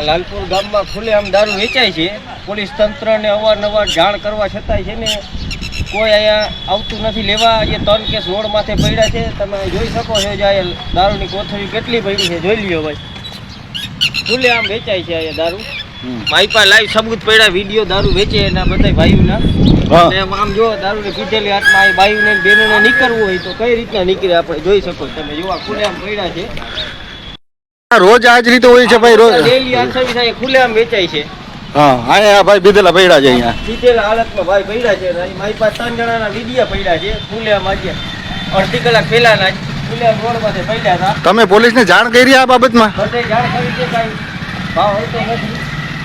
લાલપુર ગામમાં ખુલ્લેઆમ દારૂ વેચાય છે. પોલીસ તંત્રને અવારનવાર જાણ કરવા છતાંય છે ને કોઈ અહીંયા આવતું નથી લેવા. એ 3 કેસ રોડ માથે પડ્યા છે. તમે જોઈ શકો છો જે અહીંયા દારૂની કોથળી કેટલી પડી છે, જોઈ લ્યો ભાઈ. ખુલ્લેઆમ વેચાય છે અહીંયા દારૂ. મારી પાસે લાઈવ સબૂત પડ્યા, વિડીયો દારૂ વેચે એના બધા ભાઈઓના. આમ જો દારૂની પીધેલી હાથમાં બાઈઓને બહેનોને નીકળવું હોય તો કઈ રીતના નીકળે આપણે જોઈ શકો. તમે જોવા ખુલ્લેઆમ પડ્યા છે. રોજ આ જ રીતે હોય છે ભાઈ? રોજ ડેલી આ સર્વિસ અહીંયા ખુલ્લેઆમ વેચાય છે. હા, અહીંયા ભાઈ પીધેલા પડ્યા છે. અહીંયા પીધેલા હાલતમાં ભાઈ પડ્યા છે. મારી પાસે 3 જણાના વિડીયો પડ્યા છે. ખુલ્લેઆમ આજે અડધી કલાક પહેલાના જ ખુલ્લેઆમ રોડ પાસે પડ્યા હતા. તમે પોલીસને જાણ કરી આ બાબતમાં? બધે જાણ કરી છે, કાંઈ ભાવ હોતો નથી.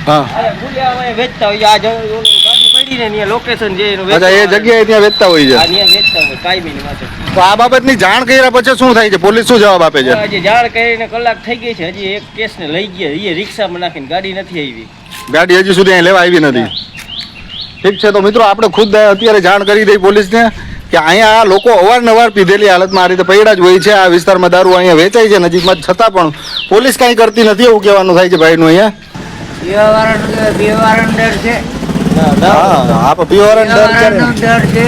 હા, ખુલ્લેઆમ અહીંયા વેચતા હોય. આ ગાડી પડી ને ત્યાં લોકેશન છે એનું. અચ્છા, એ જગ્યાએ ત્યાં વેચતા હોય છે. ત્યાં વેચતા હોય કાયમીની માટે. તો આ બાબતની જાણ કર્યા પછી શું થાય છે? પોલીસ શું જવાબ આપે છે? હજી જાણ કરીને કલાક થઈ ગઈ છે. હજી એક કેસને લઈ ગયા. એ રિક્ષામાં નાખીને ગાડી નથી આવી. ગાડી હજી સુધી અહીં લેવા આવી નથી. ઠીક છે, તો મિત્રો આપણે ખુદ અત્યારે જાણ કરી દઈ પોલીસને કે અહીંયા આ લોકો અવારનવાર પીધેલી હાલતમાં આ રીતે પડ્યા જ હોય છે. આ વિસ્તારમાં દારૂ અહીંયા વેચાય છે નજીકમાં, છતાં પણ પોલીસ કાંઈ કરતી નથી એવું કહેવાનું થાય છે ભાઈનું. અહીંયા પીવાવાળાનો ડર છે. હા, આપણે પીવાવાળાનો ડર છે.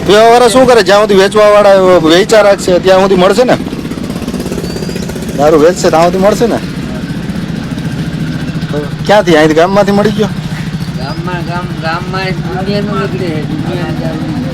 પીવાવાળા શું કરે? જ્યાં સુધી વેચવાવાળા વેચા રાખશે ત્યાં સુધી મળશે ને. દારૂ વેચશે ત્યાં સુધી મળશે ને. ક્યાંથી? અહીંથી ગામમાંથી મળી ગયો? ગામમાં દુનિયાનું નીકળે છે.